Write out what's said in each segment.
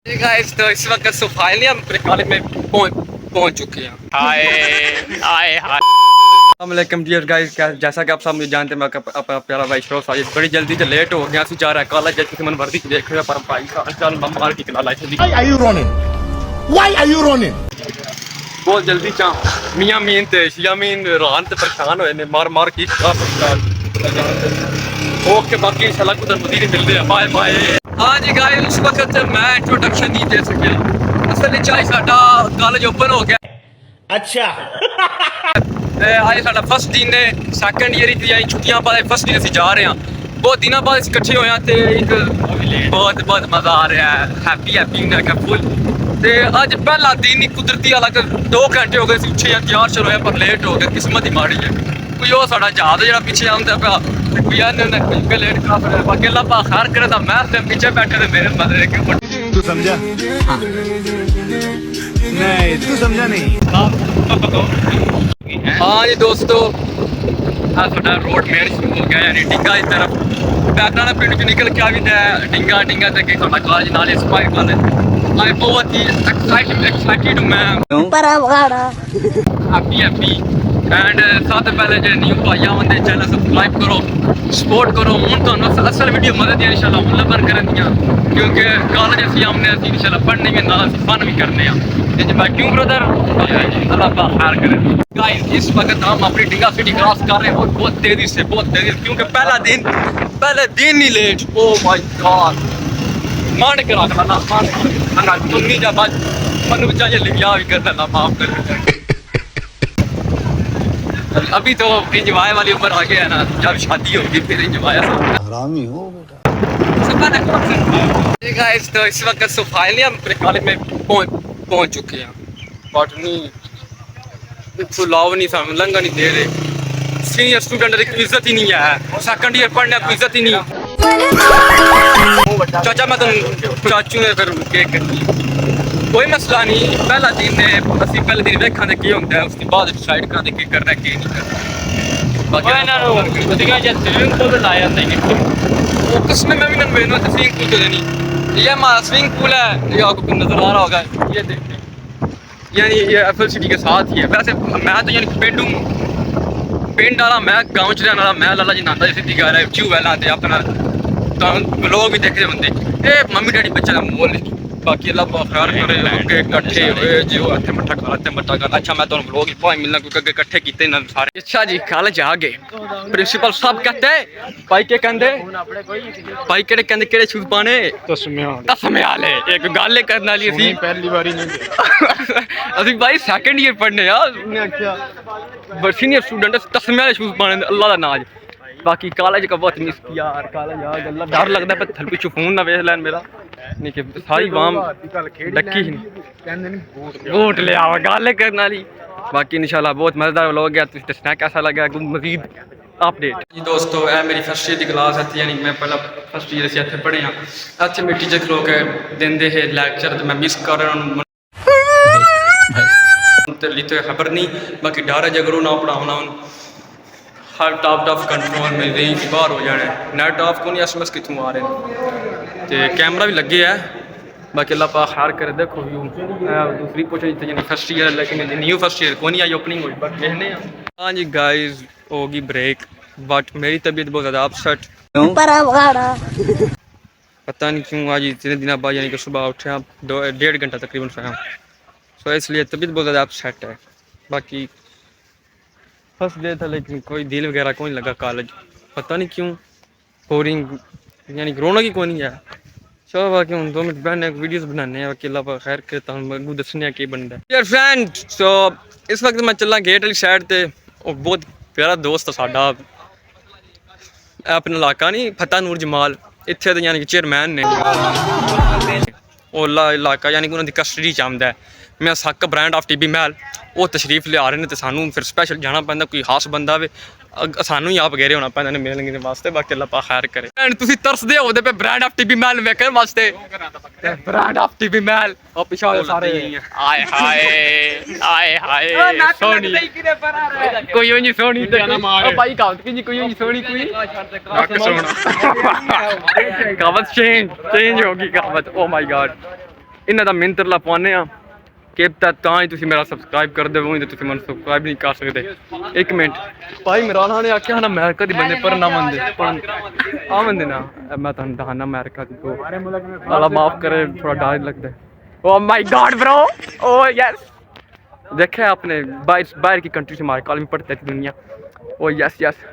Guys तो इस वक्त फाइनली हम अपने कॉलेज में पहुंच चुके हैं। हाय हाय हाय अस्सलाम डियर गाइस, जैसा कि आप सब मुझे जानते हैं, मैं अपना प्यारा भाई शरोफ साजिद बड़ी जल्दी से लेट हो गया। जा रहा है कॉलेज जैसे मन वर्दी देख रहे पर भाई का मार की कला बहुत जल्दी चा मियां मीन ते शिया मीन रान ते परेशान होए ने मार मार की ओके बाकी इंशाल्लाह कुछ मजीद मिलते हैं। Bye bye. हाँ जी गाइस, उस वक्त मैं इंट्रोडक्शन नहीं दे सकिया। असल चाहे साडा कॉलेज ओपन हो गया। अच्छा आज साडा फर्स्ट दिन है सैकंड ईयर की छुट्टियां बाद फर्स्ट दिन ਅਸੀਂ ਜਾ ਰਹੇ ਹਾਂ। बहुत दिनों बाद इकट्ठे होए ते एक बहुत मजा आ रहा है। हैप्पी मैं क्या फुल ते अज पहला दिन ही कुदरती हालांक 2 घंटे हो गए उठे तैयार चलो पर लेट हो गए। किस्मत ही माड़ी है। कोई वो साडा जहाज जो पीछे आंदा पिया कोई आने लेट का बाकी अल्लाह पा खैर करे। मैं पीछे बैठे थे मेरे मजे के तू समझा? नहीं तू समझा नहीं। हाँ जी दोस्तों, साडा रोड मेन शुरू हो गया यानी डिंगा की तरफ बैकना पिंड चो निकल के आ भी डिंगा डिंगा तक साडा कॉलेज नाल इंस्पायर कॉलेज। आई बहुत ही एक्साइटेड मैं हैप्पी एंड साथ पहले जो न्यू भाई आते चैनल सब्सक्राइब करो सपोर्ट करो। हूँ तो असल वीडियो मदद है इंशाल्लाह हूँ लभन करन दियां क्योंकि कॉलेज असी आमने इंशाल्लाह पढ़ने में नाल फन भी करने क्यों ब्रदर अल्लाह खैर करे। गाइस इस वक्त हम अपनी डिंगा सिटी क्रॉस कर रहे हैं बहुत तेजी से क्योंकि पहले दिन ही लेट। ओ माय गॉड मान के रख ला मान तुमनी जा बात मनु चाहिए लिखा भी कर देना माफ कर। अभी तो इंजॉय वाली उम्र आ गया है ना, जब शादी होगी फिर इंजॉय हरामी हो बेटा। गाइस तो इस वक्त सो फाइनली हम अपने कॉलेज में पहुंच चुके हैं। बट नहीं फुलाव नहीं सामने लंगा नहीं दे रहे। सीनियर स्टूडेंट की इज्जत ही नहीं है। सेकंड ईयर पढ़ने की इज्जत ही नहीं। चाचा मैं तुम चाचू ने फिर केक कोई मसला नहीं। पहला दिन है असं पहले दिन वेखा कि होंगे उसके बाद डिसाइड करें कि करना कि नहीं करना। किसमें मैं भी ना स्विमिंग पूल तो देनी ये हमारा स्विमिंग पूल है। ये आपको नजर आ रहा होगा ये देखते यानी ये एफएल सिटी के साथ ही है। वैसे मैं तो यानी पिंड वाला मैं गाँव च रहने वाला मैं लाला जी नांदा सीधी गल है च्यू वैला अपना लोग भी देखते होंगे ये मम्मी डैडी बच्चे का मोल। बाकी अल्लाह खैर करे इकट्ठे हुए जो हथे मट्ठा कर। अच्छा मैं तुम लोग ही मिलना क्योंकि इकट्ठे किते ना सारे। अच्छा जी कॉलेज आ गए। प्रिंसिपल साहब कहते भाई के कहते भाई केड़े कहते केड़े शूज पाने तस्मे वाले एक गल करने वाली सी पहली बारी नहीं अभी भाई सेकंड ईयर पढ़ने यार सीनियर स्टूडेंट तस्मे वाले शूज पाने अल्लाह का नाज। बाकी कॉलेज का बहुत मिस किया यार। कॉलेज आ गया डर लगता है थल पिछू फोन ना वेख लैन मेरा नहीं कि सारी वाम डक्की ही वोट ले आवा गल करने वाली। बाकी इंशाल्लाह बहुत मजेदार लोग गया दसना कैसा लगा मजीद अपडेट जी दोस्तों। यह मेरी फर्स्ट ईयर की क्लास है यानी मैं पहला फर्स्ट ईयर से इतने पढ़े हाँ। अच्छे मेरे टीचर लोग देंगे है लैक्चर तो मैं मिस कर रहा हूँ तो खबर नहीं। बाकी डर है जगरों ना पढ़ाना हर टॉप कंट्रोल में रेंज बाहर हो जाने नैट ऑफ को नहीं एसएमएस कितों आ रहे हैं तो कैमरा भी लगे है। बाकी अल्लाह पा खैर करे। देखो व्यू दूसरी पोजीशन यानी फर्स्ट ईयर लेकिन न्यू फर्स्ट ईयर को नहीं आई ओपनिंग हुई बट देखने। हाँ जी गाइस होगी ब्रेक बट मेरी तबीयत बहुत ज़्यादा अपसेट पता नहीं क्यों। आज इतने दिनों बाद यानी कि सुबह उठे आप 1.5 घंटा तकरीबन सोया सो इसलिए तबीयत बहुत ज़्यादा अपसेट है। बाकी फर्स्ट डे था लेकिन कोई दिल वगैरह कोई लगा कॉलेज पता नहीं क्यों बोरिंग यानी रोना की कोई नहीं है। चलो बाकी हम 2 मिनट बैठने वीडियोस बनाने अकेला पर खैर करता हूँ दसने की बनता है यार फ्रेंड। सो इस वक्त मैं चलना गेट वाली साइड से और बहुत प्यारा दोस्त साडा अपना इलाका नहीं फतेह नूर जमाल इतने तो यानी कि चेयरमैन ने ओला इलाका यानी कि उन्होंने कस्टडी च आंदा है। मैं सक ब्रांड ऑफ टीबी महल वो तशरीफ लिया रहे हैं तो सानू फिर स्पैशल जाना पैंदा कोई खास बंदा वे सानू ही आप गेरे होना पैंदा मिलने वास्ते। बाकी अल्लाह पा खैर करे। एंड तुसी तरसदे होदे पे ब्रांड ऑफ टीबी महल वेखण वास्ते ब्रांड ऑफ टीबी महल और पिछा सारे आए हाय सोनी कोई नहीं सोनी ओ भाई काउंट की कोई नहीं सोनी कोई कहावत चेंज होगी कहावत। ओ माय गॉड इन्हां दा मिंत्रला पाने आ कि तां ही तुसीं मेरा सब्सक्राइब कर देवो ते तुसीं मैनूं सब्सक्राइब नहीं कर सकदे। एक मिनट भाई इमरान ने आख्या ना अमेरिका दी बंदे पर ना मनदे आ बंदे ना मैं तुहानूं दखाना अमेरिका दी तो अल्लाह माफ करे थोड़ा डर लगदा है। Oh my God bro oh yes देखा है आपने बाहर बाहर की कंट्री से हमारे कॉलेज में पढ़ते थी दुनिया। ओह यस यस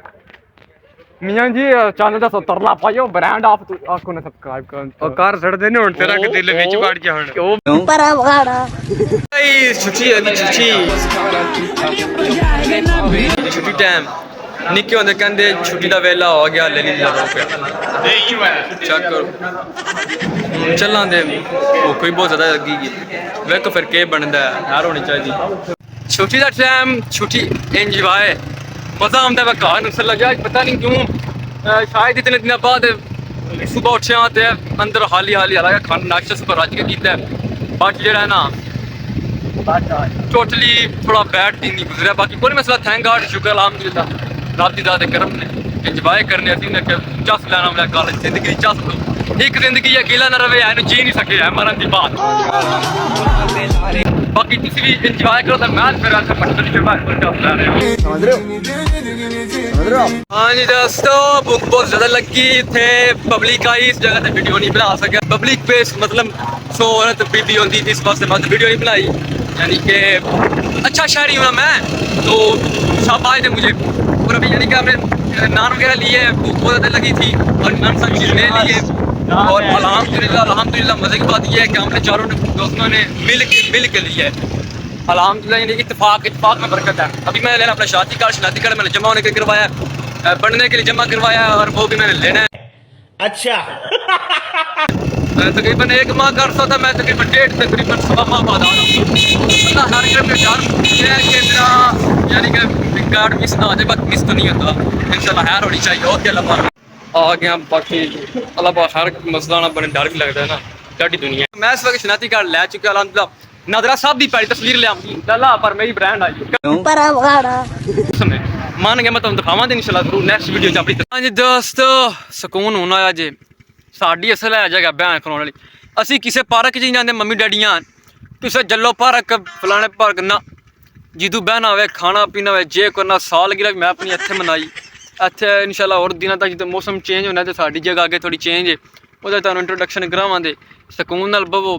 मियां जी चंद दा तरला पाइयो ब्रांड ऑफ आखो ने सब्सक्राइब कर और कार सड़ देने हुन तेरा के दिल विच वड़ गया हुन para vara भाई छुट्टी है छुट्टी छुट्टी टाइम निक्के होंदे कहंदे छुट्टी दा वेला हो गया ले ली जा चेक करो चलां दे कोई बहुत ज्यादा लगी वेखो फिर के बनदा है यार होनी चाहिए छुट्टी दा टाइम छुट्टी एंजॉय मजा आंदा है घर नुसल लगा पता नहीं क्यों शायद इतने दिन बाद सुबह उठे आते हैं अंदर हाली हाली हालांकि खाना नाश्ता सुबह रज के किया बाकी जो है ना टोटली थोड़ा बैड दिन नहीं गुजरा बाकी कोई मसला थैंक गॉड शुक्र अल्हम्दुलिल्लाह रब दी ज़ात करम ने एंजॉय करने असीं ने चस लेना मेरा कॉलेज जिंदगी चस लो एक जिंदगी अकेला ना रवे है जी नहीं सके है मरन दी बात बाकी तुसीं भी एंजॉय करो तो मैं फिर ऐसे पट्टन के बाद चस ले रहे हो समझ रहे हो हाँ जी दोस्तों भूख बहुत ज़्यादा लगी थे पब्लिक आई इस जगह से वीडियो नहीं बना सका पब्लिक पे मतलब सो औरत बीबी होती थी इस वास्ते मैं वीडियो नहीं बनाई यानी कि अच्छा शहरी हूँ मैं तो सब आए थे मुझे और अभी यानी कि हमने नान वगैरह लिए भूख बहुत ज़्यादा लगी थी और नान सब चीज़ ले लिए और अल्हम्दुलिल्लाह मज़े की बात यह है कि हमने चारों दोस्तों ने मिल के लिए अल्हम्दुलिल्लाह यानी इत्तेफाक में बरकत है। अभी मैंने लेना अपना शादी कार्ड मैंने जमा होने के करवाया बनने के लिए जमा करवाया और वो भी मैंने लेना है। अच्छा तकरीबन 1 माह का अर्सा था मैं तकरीबन तकरीबन 1.5 माह बाद आ रहा हूँ हर ग्रुप में चार है कि मेरा यानी कि कार्ड मिस ना हो जाए बट मिस तो नहीं होता इंशाल्लाह खैर होनी चाहिए ओके अल्लाह आ गया बाकी अल्लाह हर मसला ना बने डर भी लगता है ना साडी दुनिया मैं इस वक्त शनाती कार्ड ले चुका अल्हम्दुलिल्लाह नादरा साहब दी पहली तस्वीर ले अल्लाह पर मेरी ब्रांड आई para vara मान गया मैं तुहानूं दिखावां इंशाल्लाह जरूर नेक्स्ट वीडियो च अपनी हां जी दोस्तों सुकून होना आया जे साडी असल है जगह बयान कराने वाली असी किसी पार्क च नहीं जाते मम्मी डैडियां किसी जल्लो पार्क फलाने पार्क ना जिदू बहना हो खाना पीना हो जे करना साल गिरा मैं अपनी इत्थे मनाई इत्थे इंशाल्लाह और दिनों तक जो मौसम चेंज होना तो साडी जगह अगे थोड़ी चेंज है ਉਹਦਾ ਤੁਹਾਨੂੰ ਇੰਟਰੋਡਕਸ਼ਨ ਕਰਾਵਾਂਗੇ ਸਕੂਨ ਨਾਲ ਬਵੋ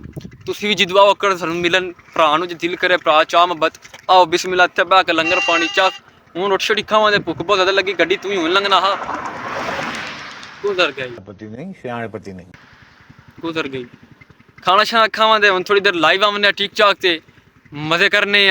ਤੁਸੀਂ ਵੀ ਜਿਦੂ ਆਓ ਕਰ ਸਾਨੂੰ ਮਿਲਣ ਭਰਾ ਨੂੰ ਜੇ ਦਿਲ ਕਰੇ ਭਰਾ ਚਾਹ ਮੁਹੱਬਤ ਆਓ ਬਿਸਮਿਲ੍ਲਾ ਇੱਥੇ ਬਹਿ ਕੇ ਲੰਗਰ ਪਾਣੀ ਚਾਹ ਹੁਣ ਰੋਟੀ ਛੋਟੀ ਖਾਵਾਂਗੇ ਭੁੱਖ ਬਹੁਤ ਜ਼ਿਆਦਾ ਲੱਗੀ ਗੱਡੀ ਤੂੰ ਹੀ ਹੁਣ ਲੰਘਣਾ ਹਾ ਗੁਜ਼ਰ ਗਈ पति नहीं सियाने पति नहीं गुजर गई खाना शाना खावांगे हम थोड़ी देर लाइव आने टिक टाक से मज़े करने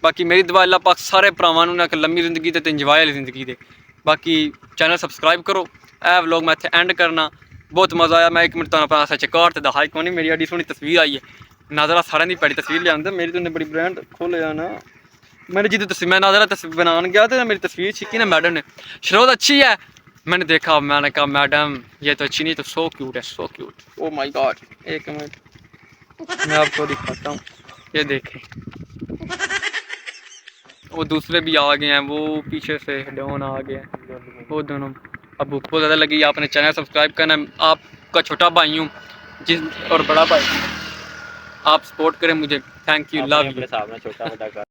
बाकी मेरी दुआ अल्लाह पाक सारे भरावां नूं एक लंबी जिंदगी ते इंजॉय वाली जिंदगी दे बाकी चैनल सबसक्राइब करो ए व्लॉग मैं इत्थे एंड करना बहुत मज़ा आया मैं 1 मिनट तुहानूं अपना सच कार्ड ते दिखाई कोनी मेरी एडी सोहनी तस्वीर आई है नाज़रा सारे दी पहली तस्वीर लिया मेरी तो बड़ी ब्रांड खोले ना मैंने जिद्द तस्वीर मैं नाज़रा तस्वीर बनाने गया तो मेरी तस्वीर छिकी ना मैडम ने शरोत अच्छी है मैंने देखा मैंने कहा मैडम ये तो अच्छी नहीं तो सो क्यूट है so cute oh my God 1 minute मैं आपको दिखाता हूँ ये देखें वो दूसरे भी आ गए हैं वो पीछे से डॉन आ गए हैं वो दोनों अब भूख बहुत ज़्यादा लगी आपने चैनल सब्सक्राइब करना आपका छोटा भाई हूँ जिस और बड़ा भाई आप सपोर्ट करें मुझे थैंक यू लव यू।